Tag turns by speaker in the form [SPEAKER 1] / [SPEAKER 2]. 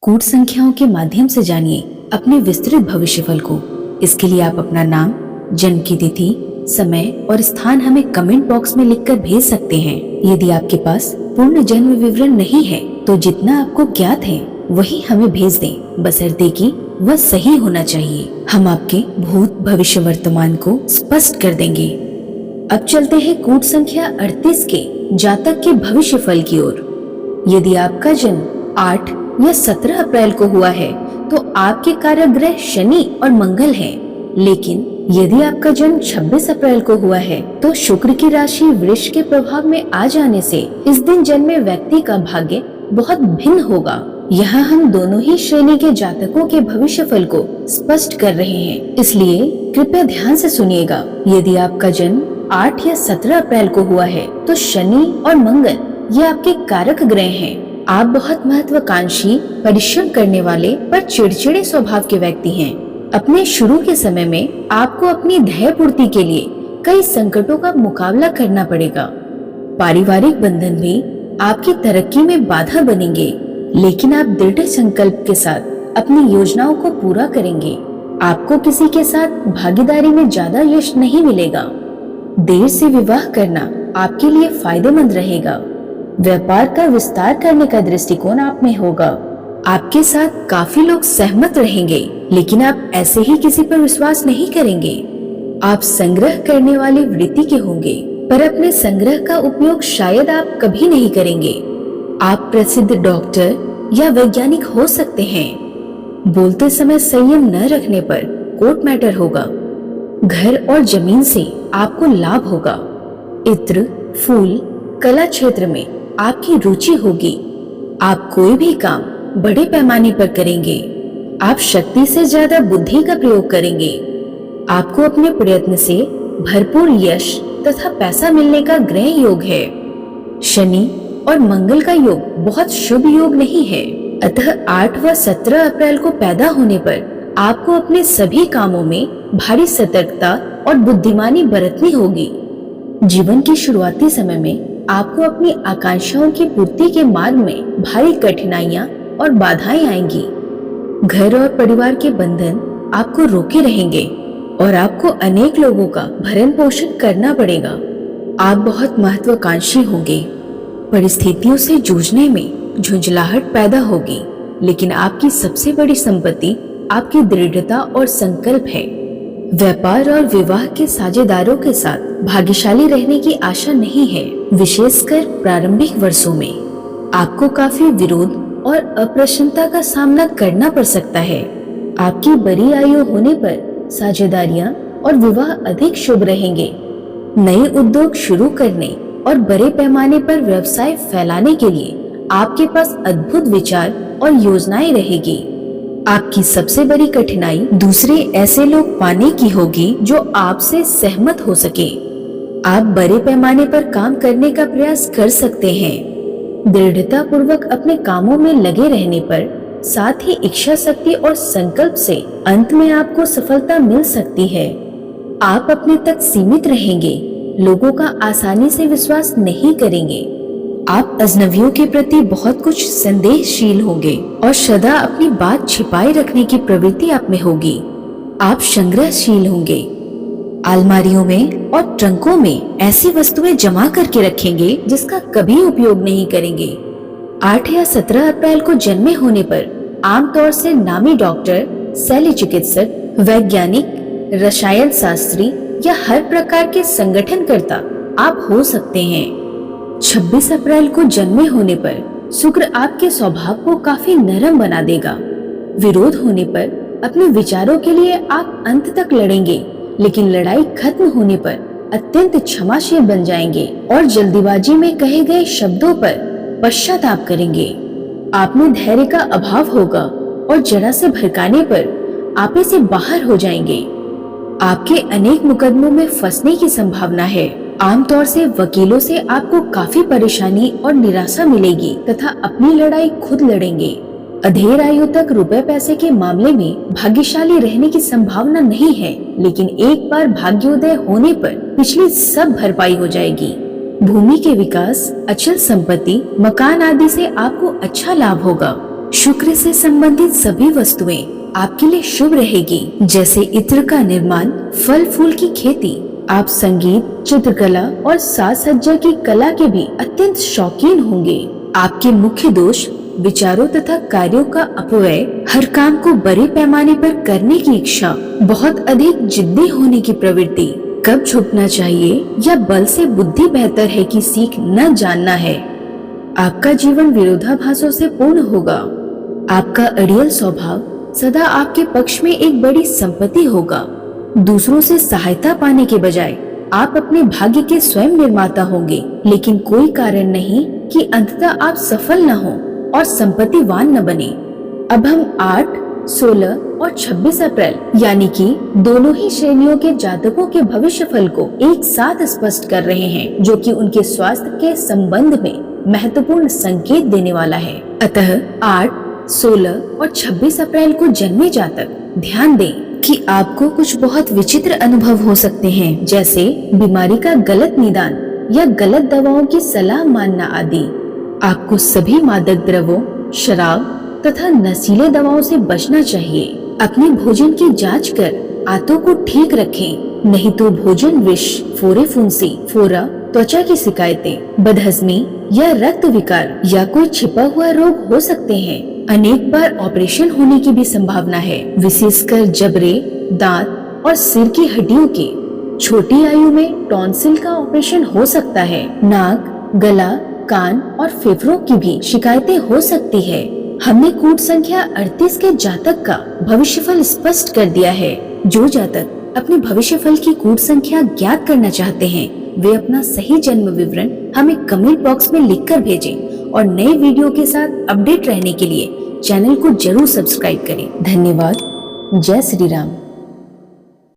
[SPEAKER 1] कूट संख्याओं के माध्यम से जानिए अपने विस्तृत भविष्यफल को। इसके लिए आप अपना नाम, जन्म की तिथि, समय और स्थान हमें कमेंट बॉक्स में लिखकर भेज सकते हैं। यदि आपके पास पूर्ण जन्म विवरण नहीं है तो जितना आपको ज्ञात है वही हमें भेज दें, बशर्ते कि वह सही होना चाहिए। हम आपके भूत, भविष्य, वर्तमान को स्पष्ट कर देंगे। अब चलते हैं कूट संख्या 38 के जातक के भविष्यफल की ओर। यदि आपका जन्म 8 या 17 अप्रैल को हुआ है तो आपके कारक ग्रह शनि और मंगल हैं। लेकिन यदि आपका जन्म 26 अप्रैल को हुआ है तो शुक्र की राशि वृष के प्रभाव में आ जाने से इस दिन जन्मे व्यक्ति का भाग्य बहुत भिन्न होगा। यहाँ हम दोनों ही श्रेणी के जातकों के भविष्यफल को स्पष्ट कर रहे हैं, इसलिए कृपया ध्यान से सुनिएगा। यदि आपका जन्म 8 या 17 अप्रैल को हुआ है तो शनि और मंगल ये आपके कारक ग्रह हैं। आप बहुत महत्वाकांक्षी, परिश्रम करने वाले पर चिड़चिड़े स्वभाव के व्यक्ति हैं। अपने शुरू के समय में आपको अपनी ध्येय पूर्ति के लिए कई संकटों का मुकाबला करना पड़ेगा। पारिवारिक बंधन भी आपकी तरक्की में बाधा बनेंगे, लेकिन आप दृढ़ संकल्प के साथ अपनी योजनाओं को पूरा करेंगे। आपको किसी के साथ भागीदारी में ज्यादा यश नहीं मिलेगा। देर से विवाह करना आपके लिए फायदेमंद रहेगा। व्यापार का विस्तार करने का दृष्टिकोण आप में होगा। आपके साथ काफी लोग सहमत रहेंगे, लेकिन आप ऐसे ही किसी पर विश्वास नहीं करेंगे। आप संग्रह करने वाली वृत्ति के होंगे, पर अपने संग्रह का उपयोग शायद आप कभी नहीं करेंगे। आप प्रसिद्ध डॉक्टर या वैज्ञानिक हो सकते हैं। बोलते समय संयम न रखने पर कोर्ट मैटर होगा। घर और जमीन से आपको लाभ होगा। इत्र, फूल, कला क्षेत्र में आपकी रुचि होगी। आप कोई भी काम बड़े पैमाने पर करेंगे। आप शक्ति से ज्यादा बुद्धि का प्रयोग करेंगे। आपको अपने प्रयत्न से भरपूर यश तथा पैसा मिलने का ग्रह योग है। शनि और मंगल का योग बहुत शुभ योग नहीं है, अतः 8 व 17 अप्रैल को पैदा होने पर आपको अपने सभी कामों में भारी सतर्कता और बुद्धिमानी बरतनी होगी। जीवन के शुरुआती समय में आपको अपनी आकांक्षाओं की पूर्ति के मार्ग में भारी कठिनाइयां और बाधाएं आएंगी। घर और परिवार के बंधन आपको रोके रहेंगे और आपको अनेक लोगों का भरण पोषण करना पड़ेगा। आप बहुत महत्वाकांक्षी होंगे। परिस्थितियों से जूझने में झुंझलाहट पैदा होगी, लेकिन आपकी सबसे बड़ी संपत्ति आपकी दृढ़ता और संकल्प है। व्यापार और विवाह के साझेदारों के साथ भाग्यशाली रहने की आशा नहीं है। विशेषकर प्रारंभिक वर्षों में आपको काफी विरोध और अप्रसन्नता का सामना करना पड़ सकता है। आपकी बड़ी आयु होने पर साझेदारियां और विवाह अधिक शुभ रहेंगे। नए उद्योग शुरू करने और बड़े पैमाने पर व्यवसाय फैलाने के लिए आपके पास अद्भुत विचार और योजनाएं रहेगी। आपकी सबसे बड़ी कठिनाई दूसरे ऐसे लोग पाने की होगी जो आपसे सहमत हो सके। आप बड़े पैमाने पर काम करने का प्रयास कर सकते हैं। दृढ़ता पूर्वक अपने कामों में लगे रहने पर, साथ ही इच्छा शक्ति और संकल्प से अंत में आपको सफलता मिल सकती है। आप अपने तक सीमित रहेंगे, लोगों का आसानी से विश्वास नहीं करेंगे। आप अजनबियों के प्रति बहुत कुछ संदेहशील होंगे और सदा अपनी बात छिपाए रखने की प्रवृत्ति आप में होगी। आप संग्रहशील होंगे। अलमारियों में और ट्रंकों में ऐसी वस्तुएं जमा करके रखेंगे जिसका कभी उपयोग नहीं करेंगे। 8 या 17 अप्रैल को जन्मे होने पर आमतौर से नामी डॉक्टर, शल्य चिकित्सक, वैज्ञानिक, रसायन शास्त्री या हर प्रकार के संगठनकर्ता आप हो सकते हैं। 26 अप्रैल को जन्मे होने पर शुक्र आपके स्वभाव को काफी नरम बना देगा। विरोध होने पर अपने विचारों के लिए आप अंत तक लड़ेंगे, लेकिन लड़ाई खत्म होने पर अत्यंत क्षमाशील बन जाएंगे और जल्दीबाजी में कहे गए शब्दों पर पश्चाताप करेंगे। आप में धैर्य का अभाव होगा और जरा से भड़काने पर आप इसे बाहर हो जाएंगे। आपके अनेक मुकदमों में फंसने की संभावना है। आमतौर से वकीलों से आपको काफी परेशानी और निराशा मिलेगी तथा अपनी लड़ाई खुद लड़ेंगे। अधेड़ आयु तक रुपए पैसे के मामले में भाग्यशाली रहने की संभावना नहीं है, लेकिन एक बार भाग्योदय होने पर पिछली सब भरपाई हो जाएगी। भूमि के विकास, अचल संपत्ति, मकान आदि से आपको अच्छा लाभ होगा। शुक्र से संबंधित सभी वस्तुएं आपके लिए शुभ रहेगी, जैसे इत्र का निर्माण, फल फूल की खेती। आप संगीत, चित्रकला और साज सज्जा की कला के भी अत्यंत शौकीन होंगे। आपके मुख्य दोष विचारों तथा कार्यों का अपव्यय, हर काम को बड़े पैमाने पर करने की इच्छा, बहुत अधिक जिद्दी होने की प्रवृत्ति, कब झुकना चाहिए या बल से बुद्धि बेहतर है कि सीख न जानना है। आपका जीवन विरोधाभासों से पूर्ण होगा। आपका अड़ियल स्वभाव सदा आपके पक्ष में एक बड़ी संपत्ति होगा। दूसरों से सहायता पाने के बजाय आप अपने भाग्य के स्वयं निर्माता होंगे, लेकिन कोई कारण नहीं कि अंततः आप सफल न हो और संपत्तिवान न बने। अब हम 8, 16 और 26 अप्रैल यानी कि दोनों ही श्रेणियों के जातकों के भविष्य फल को एक साथ स्पष्ट कर रहे हैं, जो कि उनके स्वास्थ्य के संबंध में महत्वपूर्ण संकेत देने वाला है। अतः 8, 16 और 26 अप्रैल को जन्मे जातक ध्यान दें कि आपको कुछ बहुत विचित्र अनुभव हो सकते हैं, जैसे बीमारी का गलत निदान या गलत दवाओं की सलाह मानना आदि। आपको सभी मादक द्रव्यों, शराब तथा नशीले दवाओं से बचना चाहिए। अपने भोजन की जांच कर आंतों को ठीक रखें, नहीं तो भोजन विष, फोरे फुंसी, फोरा, त्वचा की शिकायतें, बदहजमी या रक्त विकार या कोई छिपा हुआ रोग हो सकते हैं। अनेक बार ऑपरेशन होने की भी संभावना है, विशेषकर जबड़े, दांत और सिर की हड्डियों के। छोटी आयु में टॉन्सिल का ऑपरेशन हो सकता है। नाक, गला, कान और फेफड़ों की भी शिकायतें हो सकती है। हमने कूट संख्या 38 के जातक का भविष्यफल स्पष्ट कर दिया है। जो जातक अपने भविष्यफल की कूट संख्या ज्ञात करना चाहते हैं, वे अपना सही जन्म विवरण हमें कमेंट बॉक्स में लिखकर भेजें और नए वीडियो के साथ अपडेट रहने के लिए चैनल को जरूर सब्सक्राइब करें। धन्यवाद। जय श्री राम।